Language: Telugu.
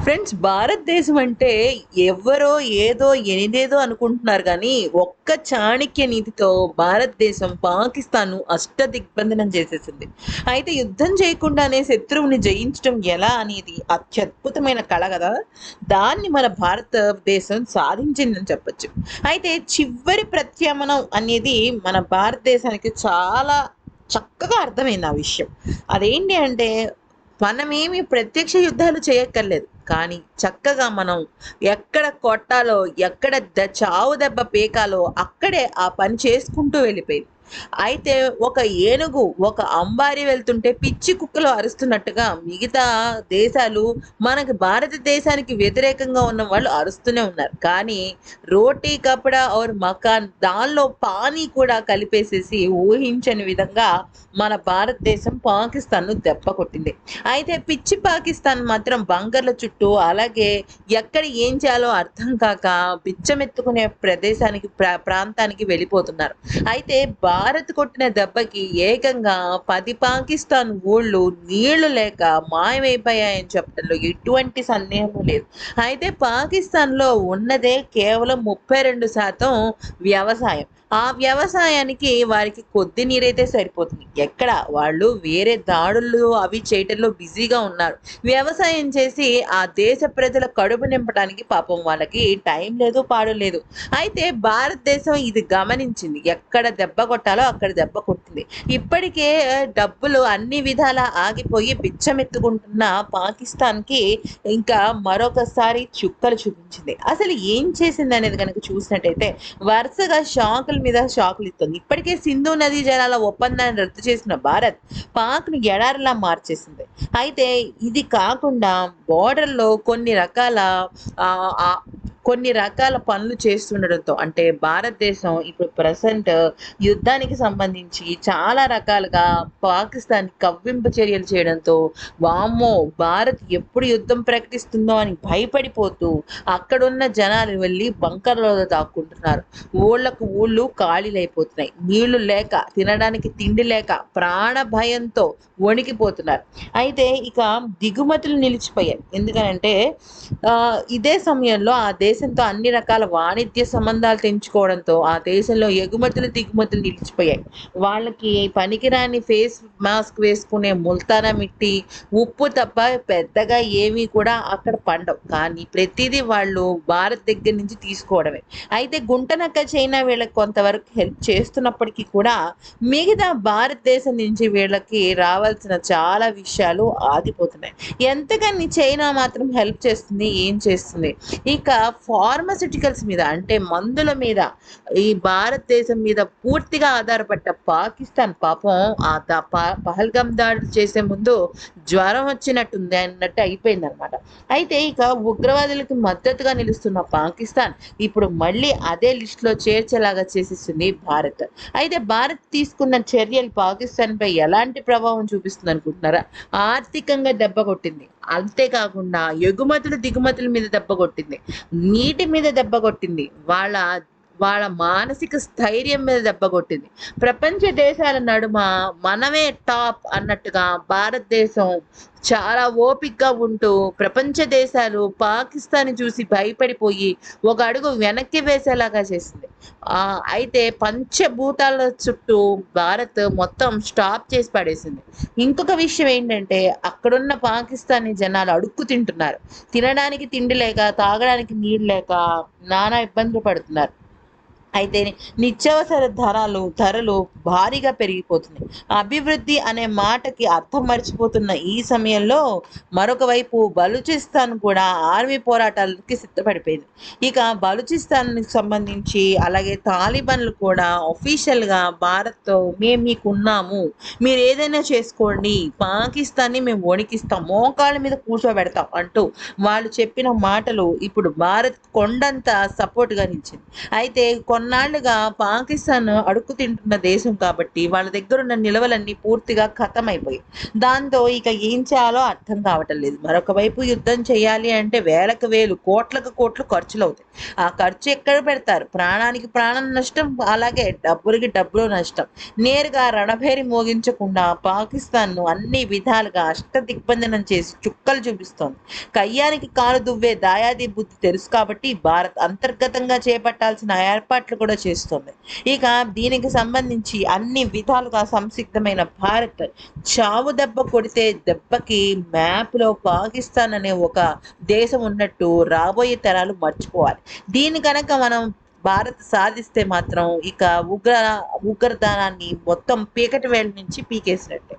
ఫ్రెండ్స్, భారతదేశం అంటే ఎవ్వరో ఏదో ఎనిదేదో అనుకుంటున్నారు గానీ, ఒక్క చాణక్య నీతితో భారతదేశం పాకిస్తాన్‌ను అష్టదిగ్బంధనం చేసేసింది. అయితే యుద్ధం చేయకుండానే శత్రువుని జయించటం ఎలా అనేది అత్యద్భుతమైన కళ గదా! దాన్ని మన భారతదేశం సాధించిందని చెప్పొచ్చు. అయితే చివరి ప్రత్యామ్నాయం అనేది మన భారతదేశానికి చాలా చక్కగా అర్థమైంది ఆ విషయం. అదేంటి అంటే మనమేమి ప్రత్యక్ష యుద్ధాలు చేయక్కర్లేదు. కానీ చక్కగా మనం ఎక్కడ కొట్టాలో, ఎక్కడ చావు దెబ్బ పీకాలో అక్కడే ఆ పని చేసుకుంటూ వెళ్ళిపోయింది. అయితే ఒక ఏనుగు, ఒక అంబారి వెళ్తుంటే పిచ్చి కుక్కలు అరుస్తున్నట్టుగా మిగతా దేశాలు మనకి భారతదేశానికి వ్యతిరేకంగా ఉన్న వాళ్ళు అరుస్తూనే ఉన్నారు. కానీ రోటీ కపడా ఔర్ మకాన్ దానిలో పానీ కూడా కలిపేసేసి ఊహించని విధంగా మన భారతదేశం పాకిస్తాన్‌ను దెబ్బ కొట్టింది. అయితే పిచ్చి పాకిస్తాన్ మాత్రం బంకర్ల చుట్టూ అలాగే ఎక్కడ ఏం చేయాలో అర్థం కాక బిచ్చమెత్తుకునే ప్రదేశానికి ప్రాంతానికి వెళ్ళిపోతున్నారు. అయితే భారత్ కొట్టిన దెబ్బకి ఏకంగా 10 పాకిస్తాన్ ఊళ్ళు నీళ్లు లేక మాయమైపోయాయని చెప్పడంలో ఎటువంటి సందేహం లేదు. అయితే పాకిస్తాన్‌లో ఉన్నదే కేవలం 32% వ్యవసాయం. ఆ వ్యవసాయానికి వారికి కొద్ది నీరైతే సరిపోతుంది. ఎక్కడ వాళ్ళు వేరే దాడులు అవి చేయటంలో బిజీగా ఉన్నారు. వ్యవసాయం చేసి ఆ దేశ ప్రజల కడుపు నింపడానికి పాపం వాళ్ళకి టైం లేదు, పాడు లేదు. అయితే భారతదేశం ఇది గమనించింది. ఎక్కడ దెబ్బ కొట్టాలో అక్కడ దెబ్బ కొట్టింది. ఇప్పటికే డబ్బులు అన్ని విధాలా ఆగిపోయి బిచ్చమెత్తుకుంటున్న పాకిస్తాన్‌కి ఇంకా మరొకసారి చుక్కలు చూపించింది. అసలు ఏం చేసిందనేది గనక చూసినట్టయితే వరుసగా షాకుల మీద షాకులు ఇస్తుంది. ఇప్పటికే సింధు నదీ జలాల ఒప్పందాన్ని రద్దు చేసిన భారత్ పాక్‌ని ఎడారిలా మార్చేసింది. అయితే ఇది కాకుండా బోర్డర్‌లో ఆహ్, ఆహ్, కొన్ని రకాల పనులు చేస్తుండడంతో అంటే భారతదేశం ఇప్పుడు ప్రెజెంట్ యుద్ధానికి సంబంధించి చాలా రకాలుగా పాకిస్తాన్‌కి కవ్వింపు చర్యలు చేయడంతో వామ్మో! భారత్ ఎప్పుడు యుద్ధం ప్రకటిస్తుందో అని భయపడిపోతూ అక్కడున్న జనాలు వెళ్లి బంకర్‌లలో దాక్కుంటున్నారు. ఊళ్ళకు ఊళ్ళు ఖాళీలైపోతున్నాయి. నీళ్లు లేక, తినడానికి తిండి లేక, ప్రాణ భయంతో వణికిపోతున్నారు. అయితే ఇక దిగుమతులు నిలిచిపోయాయి. ఎందుకనంటే ఇదే సమయంలో ఆ దేశంతో అన్ని రకాల వాణిజ్య సంబంధాలు తెంచుకోవడంతో ఆ దేశంలో ఎగుమతులు, దిగుమతులు నిలిచిపోయాయి. వాళ్ళకి పనికిరాని ఫేస్ మాస్క్ వేసుకునే ముల్తానా మిట్టి, ఉప్పు తప్ప పెద్దగా ఏమీ కూడా అక్కడ పండవు. కానీ ప్రతిదీ వాళ్ళు భారత్ దగ్గర నుంచి తీసుకోవడమే. అయితే గుంటనక్క చైనా వీళ్ళకి కొంతవరకు హెల్ప్ చేస్తున్నప్పటికీ కూడా మిగతా భారతదేశం నుంచి వీళ్ళకి రావాల్సిన చాలా విషయాలు ఆగిపోతున్నాయి. ఎంతకని చైనా మాత్రం హెల్ప్ చేస్తుంది, ఏం చేస్తుంది? ఇక ఫార్మాస్యూటికల్స్ మీద అంటే మందుల మీద ఈ భారతదేశం మీద పూర్తిగా ఆధారపడ్డ పాకిస్తాన్ పాపం ఆ పహల్గామ్ దాడులు చేసే ముందు జ్వరం వచ్చినట్టుంది అన్నట్టు అయిపోయిందనమాట. అయితే ఇక ఉగ్రవాదులకు మద్దతుగా నిలుస్తున్న పాకిస్తాన్ ఇప్పుడు మళ్ళీ అదే లిస్టులో చేర్చేలాగా చేసేసింది భారత్. అయితే భారత్ తీసుకున్న చర్యలు పాకిస్తాన్‌పై ఎలాంటి ప్రభావం చూపిస్తుంది అనుకుంటున్నారా? ఆర్థికంగా దెబ్బ కొట్టింది. అంతేకాకుండా ఎగుమతులు, దిగుమతుల మీద దెబ్బ కొట్టింది. నీటి మీద దెబ్బ కొట్టింది. వాళ్ళ వాళ్ళ మానసిక స్థైర్యం మీద దెబ్బ కొట్టింది. ప్రపంచ దేశాల నడుమ మనమే టాప్ అన్నట్టుగా భారతదేశం చాలా ఓపికగా ఉంటూ ప్రపంచ దేశాలు పాకిస్తాన్‌ని చూసి భయపడిపోయి ఒక అడుగు వెనక్కి వేసేలాగా చేసింది. అయితే పంచభూతాల చుట్టూ భారత్ మొత్తం స్టాప్ చేసి పడేసింది. ఇంకొక విషయం ఏంటంటే అక్కడున్న పాకిస్తానీ జనాలు అడుక్కు తింటున్నారు. తినడానికి తిండి లేక, తాగడానికి నీళ్ళు లేక నానా ఇబ్బందులు పడుతున్నారు. అయితే నిత్యావసర ధరలు భారీగా పెరిగిపోతున్నాయి. అభివృద్ధి అనే మాటకి అర్థం మర్చిపోతున్న ఈ సమయంలో మరొక వైపు బలూచిస్తాన్ కూడా ఆర్మీ పోరాటాలకి సిద్ధపడిపోయింది. ఇక బలూచిస్తాన్‌కి సంబంధించి అలాగే తాలిబాన్లు కూడా అఫీషియల్‌గా భారత్‌తో మేము మీకున్నాము. మీరు ఏదైనా చేసుకోండి. పాకిస్తాన్‌ని మేము వణికిస్తాం. మోకాళ్ళ మీద కూర్చోబెడతాం అంటూ వాళ్ళు చెప్పిన మాటలు ఇప్పుడు భారత్ కొండంత సపోర్ట్‌గా నిలిచింది. అయితే కొన్నాళ్లుగా పాకిస్తాన్ అడుక్కు తింటున్న దేశం కాబట్టి వాళ్ళ దగ్గరున్న నిల్వలన్నీ పూర్తిగా ఖతమైపోయాయి. దాంతో ఇక ఏం చేయాలో అర్థం కావటం లేదు. మరొక వైపు యుద్ధం చేయాలి అంటే వేలకు వేలు, కోట్లకు కోట్లు ఖర్చులవుతాయి. ఆ ఖర్చు ఎక్కడ పెడతారు? ప్రాణానికి ప్రాణం నష్టం, అలాగే డబ్బులకి డబ్బులు నష్టం. నేరుగా రణభేరి మోగించకుండా పాకిస్తాన్‌ను అన్ని విధాలుగా అష్టదిగ్బంధనం చేసి చుక్కలు చూపిస్తోంది. కయ్యానికి కాలు దువ్వే దాయాది బుద్ధి తెలుసు కాబట్టి భారత్ అంతర్గతంగా చేపట్టాల్సిన ఏర్పాట్లు కూడా చేస్తోంది. ఇక దీనికి సంబంధించి అన్ని విధాలుగా సంసిద్ధమైన భారత్ చావు దెబ్బ కొడితే దెబ్బకి మ్యాప్‌లో పాకిస్తాన్ అనే ఒక దేశం ఉన్నట్టు రాబోయే తరాలు మర్చిపోవాలి. దీన్ని గనక మనం భారత్ సాధిస్తే మాత్రం ఇక ఉగ్రదానాన్ని మొత్తం పీకటి వేళ్ళ నుంచి పీకేసినట్టే.